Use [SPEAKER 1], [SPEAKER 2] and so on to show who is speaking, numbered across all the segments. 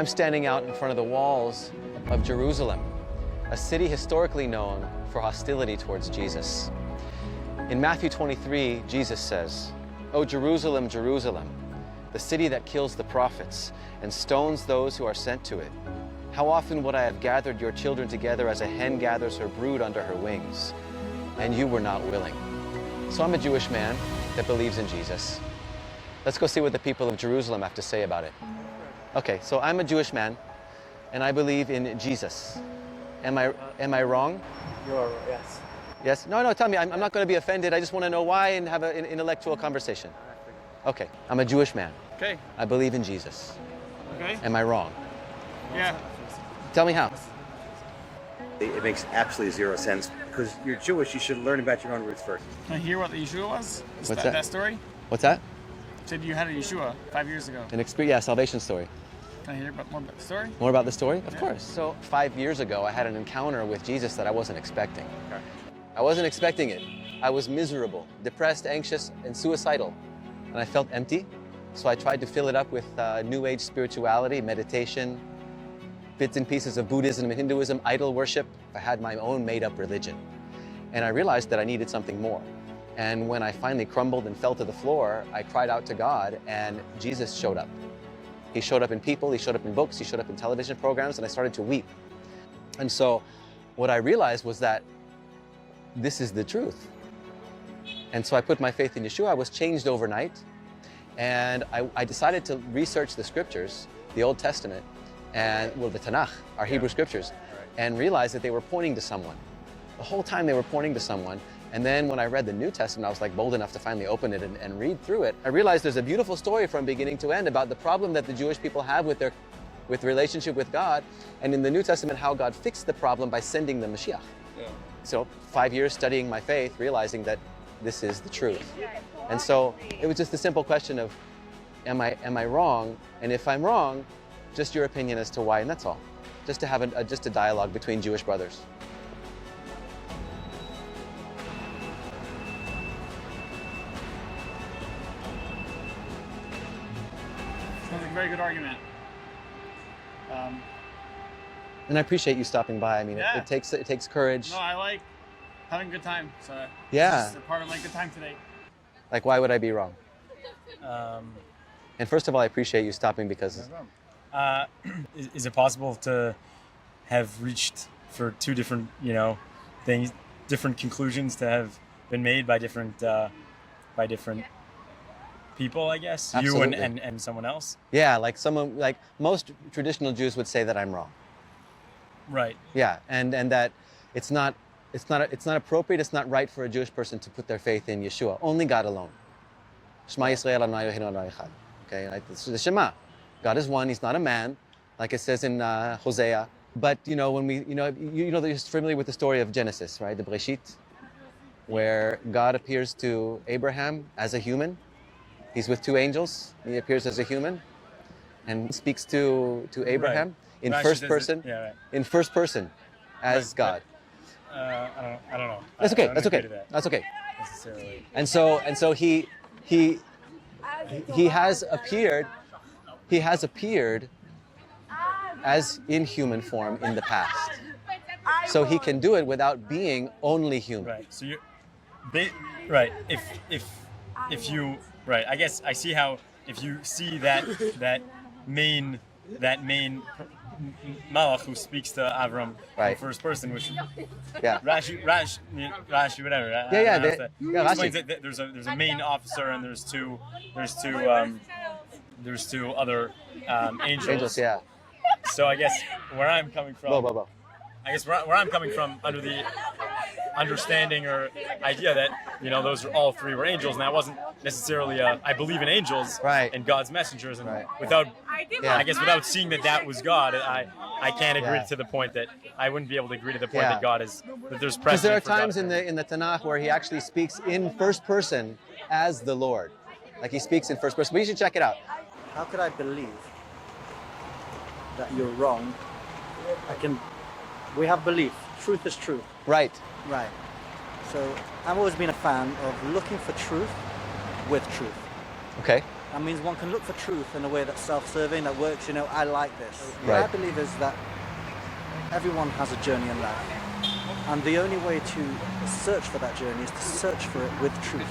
[SPEAKER 1] I'm standing out in front of the walls of Jerusalem, a city historically known for hostility towards Jesus. In Matthew 23, Jesus says, "O Jerusalem, Jerusalem, the city that kills the prophets and stones those who are sent to it. How often would I have gathered your children together as a hen gathers her brood under her wings, and you were not willing." So I'm a Jewish man that believes in Jesus. Let's go see what the people of Jerusalem have to say about it. Okay, so I'm a Jewish man, and I believe in Jesus. Am I wrong?
[SPEAKER 2] You're yes.
[SPEAKER 1] Yes? No, tell me. I'm not going to be offended. I just want to know why and have an intellectual conversation. Okay, I'm a Jewish man.
[SPEAKER 2] Okay.
[SPEAKER 1] I believe in Jesus.
[SPEAKER 2] Okay.
[SPEAKER 1] Am I wrong?
[SPEAKER 2] Yeah.
[SPEAKER 1] Tell me how.
[SPEAKER 3] It makes absolutely zero sense because you're Jewish. You should learn about your own roots first.
[SPEAKER 2] Can I hear what the Yeshua was?
[SPEAKER 1] What's that?
[SPEAKER 2] That story?
[SPEAKER 1] What's that?
[SPEAKER 2] Said you had a Yeshua 5 years ago.
[SPEAKER 1] An experience, yeah, salvation story.
[SPEAKER 2] Can I hear more about the story?
[SPEAKER 1] More about the story? Of
[SPEAKER 2] Yeah.
[SPEAKER 1] course. So 5 years ago, I had an encounter with Jesus that I wasn't expecting.
[SPEAKER 3] Okay.
[SPEAKER 1] I wasn't expecting it. I was miserable, depressed, anxious, and suicidal. And I felt empty. So I tried to fill it up with New Age spirituality, meditation, bits and pieces of Buddhism and Hinduism, idol worship. I had my own made-up religion. And I realized that I needed something more. And when I finally crumbled and fell to the floor, I cried out to God, and Jesus showed up. He showed up in people, he showed up in books, he showed up in television programs, and I started to weep. And so what I realized was that this is the truth. And so I put my faith in Yeshua. I was changed overnight. And I decided to research the scriptures, the Old Testament, and the Tanakh, our Hebrew scriptures, and realized that they were pointing to someone. The whole time they were pointing to someone. And then when I read the New Testament, I was like bold enough to finally open it and read through it. I realized there's a beautiful story from beginning to end about the problem that the Jewish people have with their relationship with God, and in the New Testament, how God fixed the problem by sending the Mashiach.
[SPEAKER 2] Yeah.
[SPEAKER 1] So 5 years studying my faith, realizing that this is the truth. And so it was just a simple question of, am I wrong? And if I'm wrong, just your opinion as to why, and that's all. Just to have just a dialogue between Jewish brothers.
[SPEAKER 2] Sounds like a very good argument.
[SPEAKER 1] And I appreciate you stopping by. I mean,
[SPEAKER 2] Yeah.
[SPEAKER 1] it takes courage.
[SPEAKER 2] No, I like having a good time. So
[SPEAKER 1] Yeah.
[SPEAKER 2] this is a part of my good time today.
[SPEAKER 1] Like, why would I be wrong?
[SPEAKER 4] Um,
[SPEAKER 1] And first of all, I appreciate you stopping because
[SPEAKER 4] is it possible to have reached for two different, things, different conclusions to have been made by different people, I guess?
[SPEAKER 1] Absolutely.
[SPEAKER 4] You and someone else?
[SPEAKER 1] yeah, like most traditional Jews would say that I'm wrong.
[SPEAKER 4] Right.
[SPEAKER 1] Yeah, and that it's not appropriate, it's not right for a Jewish person to put their faith in Yeshua. Only God alone. Shema Yisrael Adonai Eloheinu Adonai Echad. Okay, like this is the Shema. God is one. He's not a man, like it says in Hosea. But when we, you're familiar with the story of Genesis, right? The Breshit, where God appears to Abraham as a human. He's with two angels. He appears as a human, and speaks to Abraham in
[SPEAKER 4] Rashi
[SPEAKER 1] first
[SPEAKER 4] does it-
[SPEAKER 1] person.
[SPEAKER 4] Yeah, right.
[SPEAKER 1] In first person, as
[SPEAKER 4] Right,
[SPEAKER 1] God.
[SPEAKER 4] I don't know.
[SPEAKER 1] That's
[SPEAKER 4] I
[SPEAKER 1] okay.
[SPEAKER 4] don't
[SPEAKER 1] That's
[SPEAKER 4] agree
[SPEAKER 1] okay.
[SPEAKER 4] to that
[SPEAKER 1] That's okay.
[SPEAKER 4] necessarily.
[SPEAKER 1] And so he has appeared. He has appeared as in human form in the past. So he can do it without being only human.
[SPEAKER 4] Right. So right. If you right, I guess I see how if you see that main Malach who speaks to Avram
[SPEAKER 1] Right.
[SPEAKER 4] in first person, which
[SPEAKER 1] Yeah.
[SPEAKER 4] Rashi, whatever.
[SPEAKER 1] Yeah,
[SPEAKER 4] Explains
[SPEAKER 1] Rashi.
[SPEAKER 4] that there's a main officer and there's two other angels.
[SPEAKER 1] Angels. Yeah.
[SPEAKER 4] So I guess where I'm coming from.
[SPEAKER 1] Bo.
[SPEAKER 4] I guess where I'm coming from, under the understanding or idea that those are all three were angels, and that wasn't necessarily I believe in angels
[SPEAKER 1] Right.
[SPEAKER 4] and God's messengers, and
[SPEAKER 1] Right.
[SPEAKER 4] without
[SPEAKER 1] Yeah.
[SPEAKER 4] I guess without seeing that was God, I can't agree
[SPEAKER 1] Yeah.
[SPEAKER 4] to the point that I wouldn't be able to agree to the point
[SPEAKER 1] Yeah.
[SPEAKER 4] that God is that there's
[SPEAKER 1] Because there are
[SPEAKER 4] precedent for God
[SPEAKER 1] times
[SPEAKER 4] to-
[SPEAKER 1] in the Tanakh where he actually speaks in first person as the Lord, like he speaks in first person. But you should check it out.
[SPEAKER 5] How could I believe that you're wrong? We have belief. Truth is truth.
[SPEAKER 1] Right.
[SPEAKER 5] Right. So I've always been a fan of looking for truth with truth.
[SPEAKER 1] Okay.
[SPEAKER 5] That means one can look for truth in a way that's self-serving, that works, you know, I like this. What
[SPEAKER 1] Right.
[SPEAKER 5] I believe is that everyone has a journey in life. And the only way to search for that journey is to search for it with truth.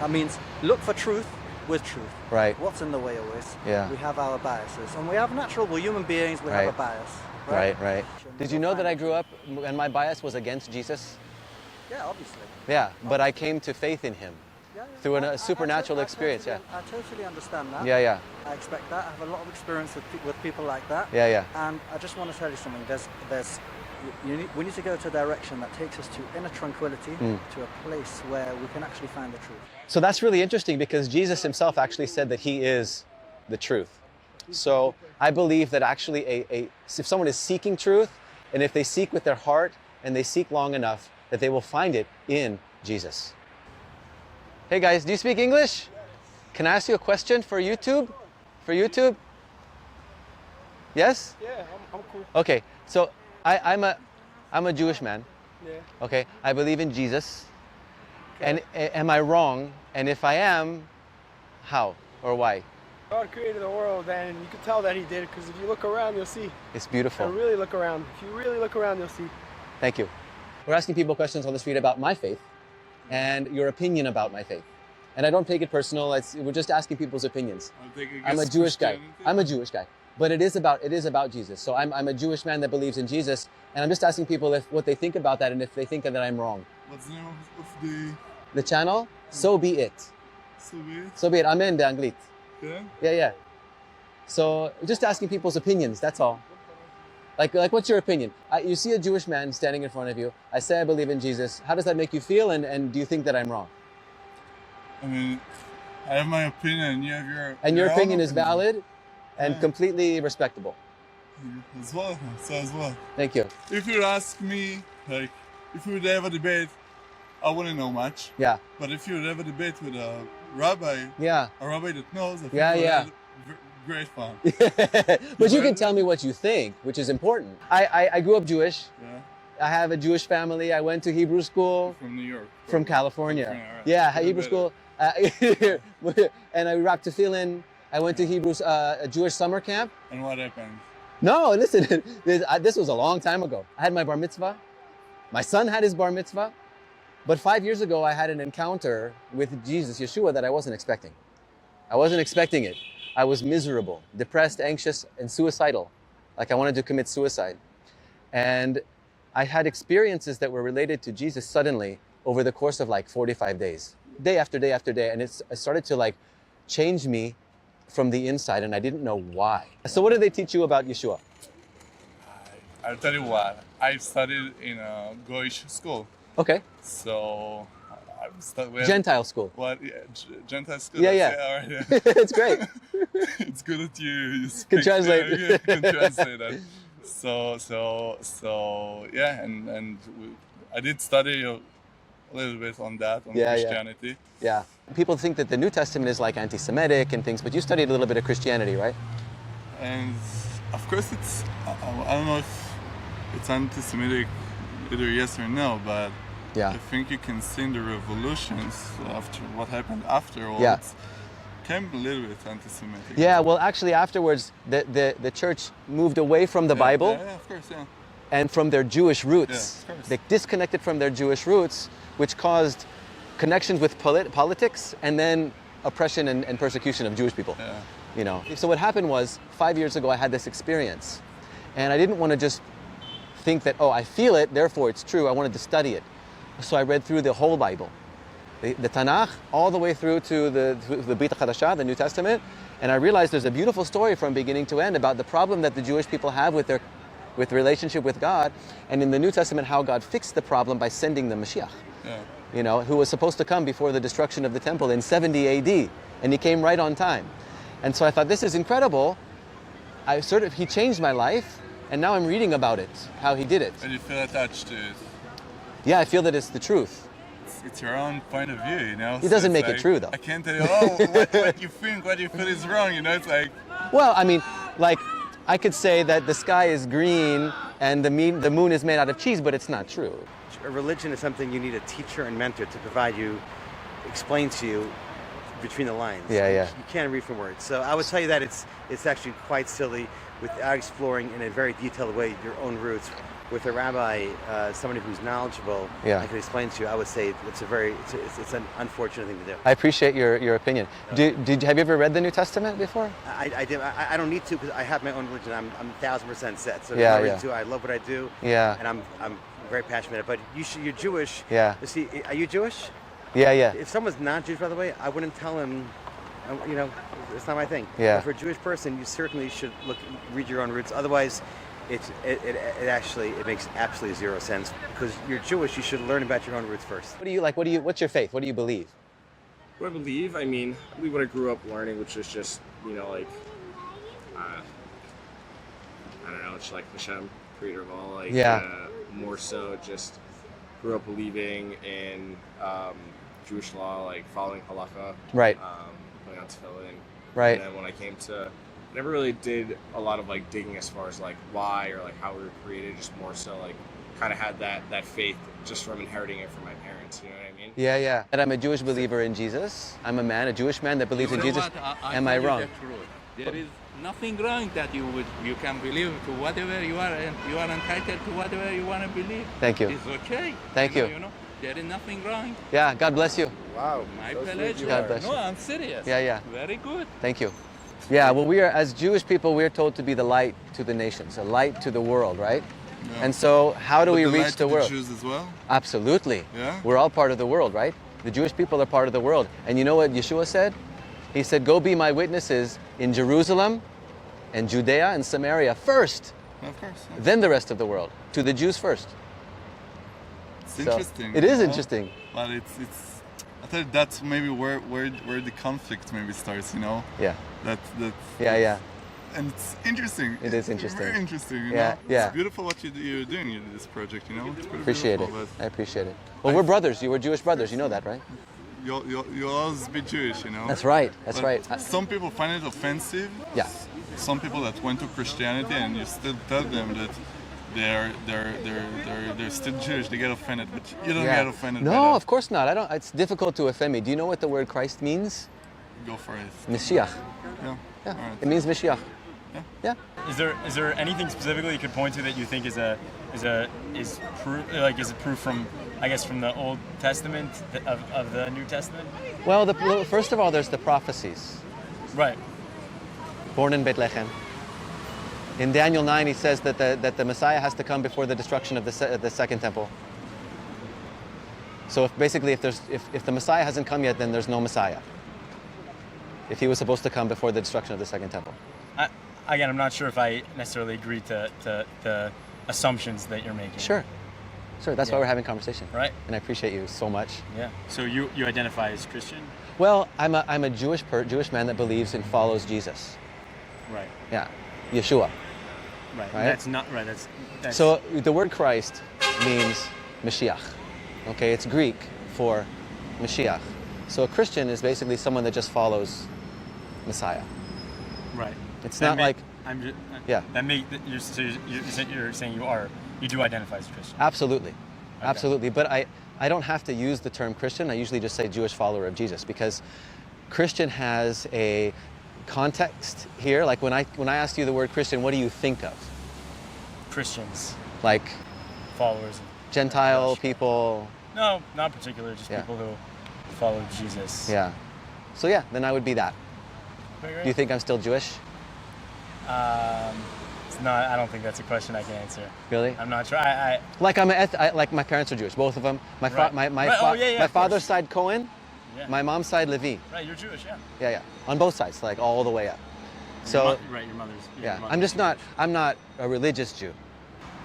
[SPEAKER 5] That means look for truth with truth.
[SPEAKER 1] Right.
[SPEAKER 5] What's in the way always?
[SPEAKER 1] Yeah.
[SPEAKER 5] We have our biases. And we have we're human beings, we
[SPEAKER 1] Right.
[SPEAKER 5] have a bias.
[SPEAKER 1] Right. Did you know that I grew up and my bias was against Jesus?
[SPEAKER 5] Yeah, obviously.
[SPEAKER 1] Yeah, but I came to faith in him
[SPEAKER 5] Yeah,
[SPEAKER 1] through
[SPEAKER 5] I-
[SPEAKER 1] a supernatural experience.
[SPEAKER 5] I totally understand that.
[SPEAKER 1] Yeah.
[SPEAKER 5] I expect that. I have a lot of experience with people like that.
[SPEAKER 1] Yeah.
[SPEAKER 5] And I just want to tell you something. We need to go to a direction that takes us to inner tranquility, to a place where we can actually find the truth.
[SPEAKER 1] So that's really interesting because Jesus himself actually said that he is the truth. So I believe that actually if someone is seeking truth, and if they seek with their heart and they seek long enough, that they will find it in Jesus. Hey guys, do you speak English? Can I ask you a question for YouTube? For YouTube? Yes?
[SPEAKER 6] Yeah, I'm cool.
[SPEAKER 1] Okay, so I'm a Jewish man.
[SPEAKER 6] Yeah.
[SPEAKER 1] Okay, I believe in Jesus. And am I wrong? And if I am, how or why?
[SPEAKER 6] God created the world, and you can tell that He did, because if you look around, you'll see.
[SPEAKER 1] It's beautiful.
[SPEAKER 6] And really look around. If you really look around, you'll see.
[SPEAKER 1] Thank you. We're asking people questions on the street about my faith and your opinion about my faith. And I don't take it personal. We're just asking people's opinions. I'm a Jewish guy. I'm a Jewish guy. But it is about Jesus. So I'm a Jewish man that believes in Jesus. And I'm just asking people what they think about that and if they think that I'm wrong.
[SPEAKER 7] What's the name of
[SPEAKER 1] The channel? So be it. So be it. Amen be'anglit.
[SPEAKER 7] Yeah?
[SPEAKER 1] Yeah. So just asking people's opinions, that's all. Like what's your opinion? You see a Jewish man standing in front of you. I say I believe in Jesus. How does that make you feel? And do you think that I'm wrong?
[SPEAKER 7] I mean, I have my opinion. You have your.
[SPEAKER 1] And your
[SPEAKER 7] own
[SPEAKER 1] opinion is valid and
[SPEAKER 7] Yeah.
[SPEAKER 1] completely respectable.
[SPEAKER 7] As well. So as well.
[SPEAKER 1] Thank you.
[SPEAKER 7] If you ask me, like, if we would have a debate, I wouldn't know much.
[SPEAKER 1] Yeah.
[SPEAKER 7] But if you would have a debate with a rabbi
[SPEAKER 1] Yeah.
[SPEAKER 7] that knows, I think
[SPEAKER 1] Yeah,
[SPEAKER 7] we would
[SPEAKER 1] yeah.
[SPEAKER 7] have great fun.
[SPEAKER 1] But you can tell me what you think, which is important. I grew up Jewish.
[SPEAKER 7] Yeah.
[SPEAKER 1] I have a Jewish family. I went to Hebrew school
[SPEAKER 7] From New York.
[SPEAKER 1] from California.
[SPEAKER 7] California, all right.
[SPEAKER 1] Yeah,
[SPEAKER 7] Even
[SPEAKER 1] Hebrew
[SPEAKER 7] better.
[SPEAKER 1] school. And I rocked tefillin. I went to a Jewish summer camp.
[SPEAKER 7] And what happened?
[SPEAKER 1] No, listen, this was a long time ago. I had my bar mitzvah. My son had his bar mitzvah. But 5 years ago, I had an encounter with Jesus, Yeshua, that I wasn't expecting. I wasn't expecting it. I was miserable, depressed, anxious, and suicidal. Like I wanted to commit suicide. And I had experiences that were related to Jesus suddenly over the course of like 45 days, day after day after day. And it started to like change me from the inside, and I didn't know why. So what did they teach you about Yeshua?
[SPEAKER 7] I'll tell you what. I studied in a Goyish school.
[SPEAKER 1] Okay.
[SPEAKER 7] So
[SPEAKER 1] Gentile school.
[SPEAKER 7] What? Yeah, Gentile school.
[SPEAKER 1] Yeah.
[SPEAKER 7] All right, yeah.
[SPEAKER 1] It's great.
[SPEAKER 7] It's good that you speak,
[SPEAKER 1] translate.
[SPEAKER 7] Yeah, you can translate that. So yeah, and I did study a little bit on that, on Christianity.
[SPEAKER 1] Yeah. People think that the New Testament is like anti-Semitic and things, but you studied a little bit of Christianity, right?
[SPEAKER 7] And of course, I don't know if it's anti-Semitic, either yes or no, but
[SPEAKER 1] Yeah.
[SPEAKER 7] I think you can see in the revolutions after what happened afterwards.
[SPEAKER 1] Yeah.
[SPEAKER 7] Came a little bit anti-Semitic.
[SPEAKER 1] Yeah, well, actually, afterwards, the church moved away from the Bible
[SPEAKER 7] Yeah, of course, yeah.
[SPEAKER 1] and from their Jewish roots.
[SPEAKER 7] Yeah, of course.
[SPEAKER 1] They disconnected from their Jewish roots, which caused connections with politics and then oppression and persecution of Jewish people.
[SPEAKER 7] Yeah.
[SPEAKER 1] You know. So what happened was 5 years ago, I had this experience, and I didn't want to just think that, oh, I feel it, therefore it's true. I wanted to study it. So I read through the whole Bible, the Tanakh, all the way through to the Brit Hadashah, the New Testament, and I realized there's a beautiful story from beginning to end about the problem that the Jewish people have with relationship with God, and in the New Testament how God fixed the problem by sending the Mashiach,
[SPEAKER 7] Yeah.
[SPEAKER 1] you know, who was supposed to come before the destruction of the temple in 70 AD, and he came right on time. And so I thought, this is incredible. He changed my life, and now I'm reading about it, how he did it.
[SPEAKER 7] And you feel attached to it.
[SPEAKER 1] Yeah, I feel that it's the truth.
[SPEAKER 7] It's your own point of view, you know?
[SPEAKER 1] It doesn't
[SPEAKER 7] So
[SPEAKER 1] make it true, though.
[SPEAKER 7] I can't tell you, what you think, what you feel is wrong, you know? It's like,
[SPEAKER 1] Well, I mean, like, I could say that the sky is green and the moon is made out of cheese, but it's not true.
[SPEAKER 3] A religion is something you need a teacher and mentor to provide you, explain to you between the lines.
[SPEAKER 1] Yeah, yeah.
[SPEAKER 3] You can't read from words. So I would tell you that it's actually quite silly without exploring in a very detailed way your own roots. With a rabbi, somebody who's knowledgeable,
[SPEAKER 1] Yeah.
[SPEAKER 3] I can explain to you. I would say it's an unfortunate thing to do.
[SPEAKER 1] I appreciate your opinion. Have you ever read the New Testament before?
[SPEAKER 3] I did. I don't need to because I have my own religion. I'm 1,000% set. So
[SPEAKER 1] Yeah,
[SPEAKER 3] there's no
[SPEAKER 1] yeah.
[SPEAKER 3] reason to. I love what I do.
[SPEAKER 1] Yeah.
[SPEAKER 3] And I'm very passionate. But you're Jewish.
[SPEAKER 1] Yeah.
[SPEAKER 3] You see, are you Jewish?
[SPEAKER 1] Yeah, yeah.
[SPEAKER 3] If someone's not Jewish, by the way, I wouldn't tell him. You know, it's not my thing.
[SPEAKER 1] Yeah.
[SPEAKER 3] But for a Jewish person, you certainly should read your own roots. Otherwise, it makes absolutely zero sense. Because you're Jewish, you should learn about your own roots first.
[SPEAKER 1] What do you like? What's your faith? What do you believe?
[SPEAKER 8] What I believe, I believe what I grew up learning, which is just, like, I don't know, it's like Hashem, creator of all, like,
[SPEAKER 1] Yeah.
[SPEAKER 8] More so just grew up believing in Jewish law, like following halakha,
[SPEAKER 1] Right.
[SPEAKER 8] putting on tefillin.
[SPEAKER 1] Right.
[SPEAKER 8] And then when I came to, I never really did a lot of like digging as far as like why or like how we were created, just more so like kind of had that faith just from inheriting it from my parents, you know what I mean?
[SPEAKER 1] Yeah, yeah. And I'm a Jewish believer in Jesus. I'm a Jewish man that believes in Jesus. Am I
[SPEAKER 9] tell you
[SPEAKER 1] wrong?
[SPEAKER 9] the truth. There is nothing wrong that you can believe to whatever you are, and you are entitled to whatever you want to believe.
[SPEAKER 1] Thank you.
[SPEAKER 9] It's okay.
[SPEAKER 1] Thank you.
[SPEAKER 9] You know, there is nothing wrong.
[SPEAKER 1] Yeah, God bless you.
[SPEAKER 3] Wow.
[SPEAKER 9] My
[SPEAKER 3] so sweet
[SPEAKER 9] pleasure.
[SPEAKER 3] you
[SPEAKER 1] God
[SPEAKER 3] are.
[SPEAKER 1] bless you.
[SPEAKER 9] No, I'm serious.
[SPEAKER 1] Yeah, yeah.
[SPEAKER 9] Very good.
[SPEAKER 1] Thank you. Yeah, well, we are, as Jewish people, we're told to be the light to the nations, a light to the world, right?
[SPEAKER 7] Yeah.
[SPEAKER 1] And so how do
[SPEAKER 7] But
[SPEAKER 1] we
[SPEAKER 7] the
[SPEAKER 1] reach
[SPEAKER 7] light
[SPEAKER 1] the
[SPEAKER 7] to
[SPEAKER 1] world?
[SPEAKER 7] The Jews as well.
[SPEAKER 1] Absolutely.
[SPEAKER 7] Yeah.
[SPEAKER 1] We're all part of the world, right? The Jewish people are part of the world. And you know what Yeshua said? He said, go be my witnesses in Jerusalem and Judea and Samaria first,
[SPEAKER 7] Of course. Yeah.
[SPEAKER 1] then the rest of the world. To the Jews first.
[SPEAKER 7] It's
[SPEAKER 1] So,
[SPEAKER 7] interesting.
[SPEAKER 1] it is
[SPEAKER 7] you know?
[SPEAKER 1] interesting.
[SPEAKER 7] But it's. I think that's maybe where the conflict maybe starts. You know.
[SPEAKER 1] Yeah.
[SPEAKER 7] That.
[SPEAKER 1] Yeah, yeah.
[SPEAKER 7] And it's interesting.
[SPEAKER 1] It is interesting.
[SPEAKER 7] Very interesting. You
[SPEAKER 1] Yeah,
[SPEAKER 7] know?
[SPEAKER 1] yeah.
[SPEAKER 7] It's beautiful what you're doing in this project. You know. It's pretty
[SPEAKER 1] Appreciate it.
[SPEAKER 7] beautiful,
[SPEAKER 1] I appreciate it. Well, we're brothers. You were Jewish brothers. You know that, right?
[SPEAKER 7] But you'll always be Jewish. You know.
[SPEAKER 1] That's right. That's
[SPEAKER 7] But
[SPEAKER 1] right.
[SPEAKER 7] Some people find it offensive.
[SPEAKER 1] Yeah.
[SPEAKER 7] Some people that went to Christianity and you still tell them that they're still Jewish, they get offended, but you don't get offended by
[SPEAKER 1] No,
[SPEAKER 7] that.
[SPEAKER 1] of course not. I don't. It's difficult to offend me. Do you know what the word Christ means?
[SPEAKER 7] Go for it.
[SPEAKER 1] Mashiach.
[SPEAKER 7] Yeah.
[SPEAKER 1] Yeah.
[SPEAKER 7] All right.
[SPEAKER 1] It means Mashiach.
[SPEAKER 7] Yeah.
[SPEAKER 1] Yeah.
[SPEAKER 4] Is there anything specifically you could point to that you think is proof from, I guess, from the Old Testament of the New Testament?
[SPEAKER 1] Well, first of all, there's the prophecies.
[SPEAKER 4] Right.
[SPEAKER 1] Born in Bethlehem. In Daniel 9, he says that the Messiah has to come before the destruction of the second temple. So if the Messiah hasn't come yet, then there's no Messiah. If he was supposed to come before the destruction of the second temple.
[SPEAKER 4] Again, I'm not sure if I necessarily agree to the assumptions that you're making.
[SPEAKER 1] Sure. That's why
[SPEAKER 4] Yeah.
[SPEAKER 1] we're having conversation.
[SPEAKER 4] Right.
[SPEAKER 1] And I appreciate you so much.
[SPEAKER 4] Yeah. So you identify as Christian?
[SPEAKER 1] Well, I'm a Jewish man that believes and follows Jesus.
[SPEAKER 4] Right.
[SPEAKER 1] Yeah. Yeshua.
[SPEAKER 4] Right.
[SPEAKER 1] Right?
[SPEAKER 4] That's not right. That's
[SPEAKER 1] So the word Christ means Mashiach. Okay, it's Greek for Mashiach. So a Christian is basically someone that just follows Messiah.
[SPEAKER 4] right.
[SPEAKER 1] It's
[SPEAKER 4] That
[SPEAKER 1] not like
[SPEAKER 4] I'm just,
[SPEAKER 1] Yeah.
[SPEAKER 4] That you're saying you do identify as Christian.
[SPEAKER 1] absolutely, absolutely. But I don't have to use the term Christian. I usually just say Jewish follower of Jesus because Christian has a context here. Like when I asked you the word Christian, what do you think of?
[SPEAKER 4] Christians,
[SPEAKER 1] Like
[SPEAKER 4] followers.
[SPEAKER 1] Gentile
[SPEAKER 4] Gosh.
[SPEAKER 1] people?
[SPEAKER 4] No, not particular. Just
[SPEAKER 1] Yeah.
[SPEAKER 4] people who follow Jesus.
[SPEAKER 1] Yeah. So yeah, then I would be that.
[SPEAKER 4] Very
[SPEAKER 1] Do you
[SPEAKER 4] great.
[SPEAKER 1] think I'm still Jewish?
[SPEAKER 4] It's not. I don't think that's a question I can answer.
[SPEAKER 1] Really?
[SPEAKER 4] I'm not sure.
[SPEAKER 1] Like like my parents are Jewish, both of them. My
[SPEAKER 4] Right. Right. Oh, yeah,
[SPEAKER 1] my
[SPEAKER 4] of
[SPEAKER 1] father's
[SPEAKER 4] course.
[SPEAKER 1] side Cohen,
[SPEAKER 4] Yeah.
[SPEAKER 1] my mom's side Levi.
[SPEAKER 4] Right. You're Jewish. Yeah.
[SPEAKER 1] Yeah, yeah. On both sides, like all the way up. So
[SPEAKER 4] Right. Your mother's.
[SPEAKER 1] yeah, I'm not a religious Jew.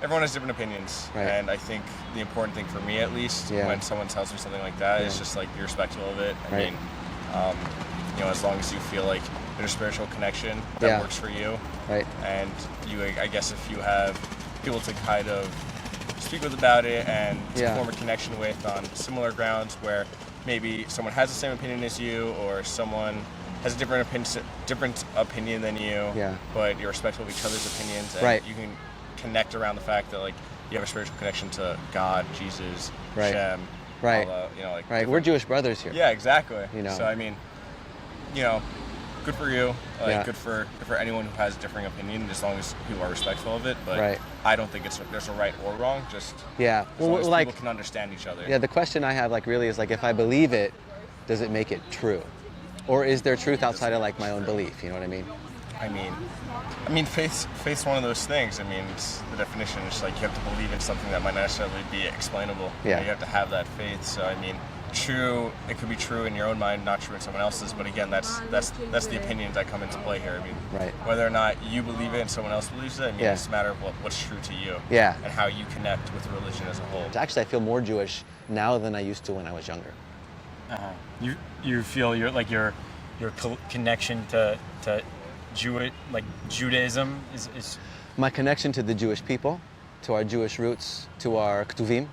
[SPEAKER 8] Everyone has different opinions,
[SPEAKER 1] Right.
[SPEAKER 8] and I think the important thing for me, at least,
[SPEAKER 1] Yeah.
[SPEAKER 8] when someone tells me something like that, is
[SPEAKER 1] Yeah.
[SPEAKER 8] just like be respectful of it. I
[SPEAKER 1] Right.
[SPEAKER 8] mean, as long as you feel like there's a spiritual connection that
[SPEAKER 1] Yeah.
[SPEAKER 8] works for you,
[SPEAKER 1] Right.
[SPEAKER 8] and I guess if you have people to kind of speak with about it and to
[SPEAKER 1] Yeah.
[SPEAKER 8] form a connection with on similar grounds where maybe someone has the same opinion as you or someone has a different opinion than you,
[SPEAKER 1] Yeah.
[SPEAKER 8] but you're respectful of each other's opinions, and
[SPEAKER 1] Right.
[SPEAKER 8] you can connect around the fact that like you have a spiritual connection to God, Jesus,
[SPEAKER 1] Right.
[SPEAKER 8] Shem,
[SPEAKER 1] Right.
[SPEAKER 8] all the,
[SPEAKER 1] Right.
[SPEAKER 8] different-
[SPEAKER 1] We're Jewish brothers here.
[SPEAKER 8] Yeah, exactly.
[SPEAKER 1] You know.
[SPEAKER 8] So I mean, you know, good for you. Like,
[SPEAKER 1] Yeah.
[SPEAKER 8] good for anyone who has a differing opinion, as long as people are respectful of it. But
[SPEAKER 1] Right.
[SPEAKER 8] I don't think there's a right or wrong. Just
[SPEAKER 1] Yeah.
[SPEAKER 8] as long as
[SPEAKER 1] Like,
[SPEAKER 8] people can understand each other.
[SPEAKER 1] yeah, the question I have, like, really is, like, if I believe it, does it make it true? Or is there truth outside of, like, my own belief? You know what I mean?
[SPEAKER 8] I mean, faith's one of those things. I mean, it's the definition is like you have to believe in something that might not necessarily be explainable.
[SPEAKER 1] Yeah.
[SPEAKER 8] You have to have that faith. So I mean, true, it could be true in your own mind, not true in someone else's. But again, that's the opinions that come into play here. I mean,
[SPEAKER 1] Right.
[SPEAKER 8] whether or not you believe it and someone else believes it, I mean,
[SPEAKER 1] Yeah.
[SPEAKER 8] it's a matter of what's true to you.
[SPEAKER 1] Yeah.
[SPEAKER 8] And how you connect with religion as a whole.
[SPEAKER 1] Actually, I feel more Jewish now than I used to when I was younger.
[SPEAKER 4] You feel your connection to Judaism is
[SPEAKER 1] My connection to the Jewish people, to our Jewish roots, to our Ktuvim,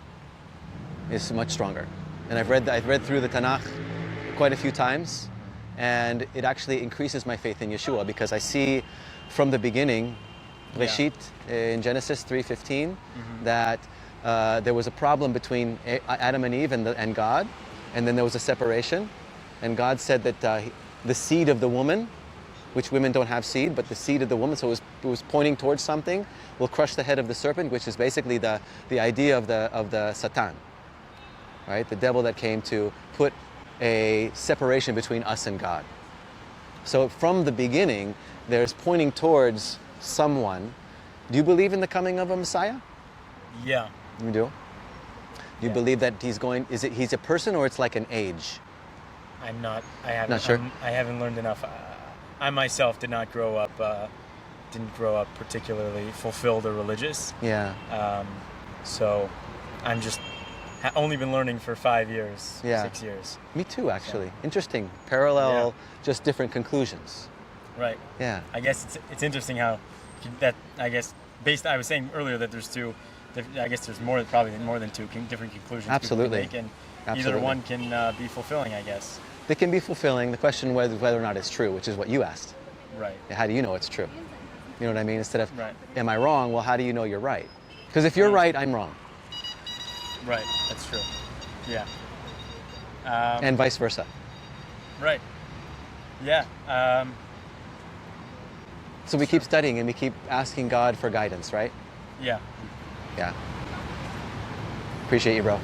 [SPEAKER 1] is much stronger. And I've read through the Tanakh quite a few times, and it actually increases my faith in Yeshua because I see from the beginning, Reshit, in Genesis 3:15, that there was a problem between Adam and Eve and God, and then there was a separation, and God said that the seed of the woman, which women don't have seed, but the seed of the woman, so it was pointing towards something, will crush the head of the serpent, which is basically the idea of the Satan, right? The devil that came to put a separation between us and God. So from the beginning, there's pointing towards someone. Do you believe in the coming of a Messiah?
[SPEAKER 4] yeah.
[SPEAKER 1] You do? Do you believe that he's a person or it's like an age?
[SPEAKER 4] I'm not. I haven't.
[SPEAKER 1] Not sure?
[SPEAKER 4] I haven't learned enough. I myself did not grow up. Didn't grow up particularly fulfilled or religious.
[SPEAKER 1] Yeah.
[SPEAKER 4] So, I'm just only been learning for 5 years.
[SPEAKER 1] Yeah.
[SPEAKER 4] 6 years.
[SPEAKER 1] Me too, actually. Interesting. Parallel, just different conclusions.
[SPEAKER 4] Right.
[SPEAKER 1] Yeah.
[SPEAKER 4] I guess it's interesting how that. I guess I was saying earlier that there's two. I guess there's probably more than two different conclusions.
[SPEAKER 1] Absolutely.
[SPEAKER 4] People can make, and
[SPEAKER 1] Absolutely.
[SPEAKER 4] either one can be fulfilling. I guess.
[SPEAKER 1] They can be fulfilling. The question whether or not it's true, which is what you asked.
[SPEAKER 4] Right.
[SPEAKER 1] How do you know it's true? You know what I mean? Instead of,
[SPEAKER 4] Right.
[SPEAKER 1] am I wrong? Well, how do you know you're right? Because if you're right, I'm wrong.
[SPEAKER 4] Right. That's true. Yeah.
[SPEAKER 1] And vice versa.
[SPEAKER 4] Right. Yeah.
[SPEAKER 1] So we keep studying and we keep asking God for guidance, right?
[SPEAKER 4] Yeah.
[SPEAKER 1] Yeah. Appreciate you, bro.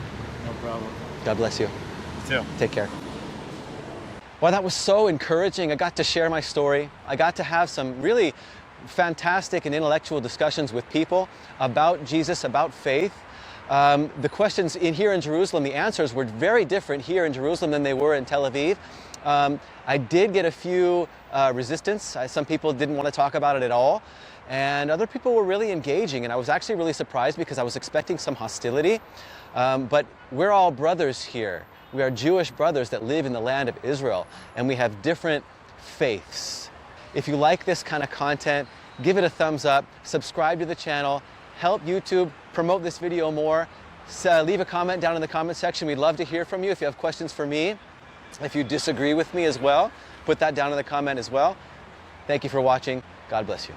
[SPEAKER 4] No problem.
[SPEAKER 1] God bless you.
[SPEAKER 4] You too.
[SPEAKER 1] Take care. Well, that was so encouraging. I got to share my story. I got to have some really fantastic and intellectual discussions with people about Jesus, about faith. The questions here in Jerusalem, the answers were very different here in Jerusalem than they were in Tel Aviv. I did get a few resistance. Some people didn't want to talk about it at all. And other people were really engaging. And I was actually really surprised because I was expecting some hostility. But we're all brothers here. We are Jewish brothers that live in the land of Israel. And we have different faiths. If you like this kind of content, give it a thumbs up, subscribe to the channel, help YouTube promote this video more. Leave a comment down in the comment section. We'd love to hear from you. If you have questions for me, if you disagree with me as well, put that down in the comment as well. Thank you for watching. God bless you.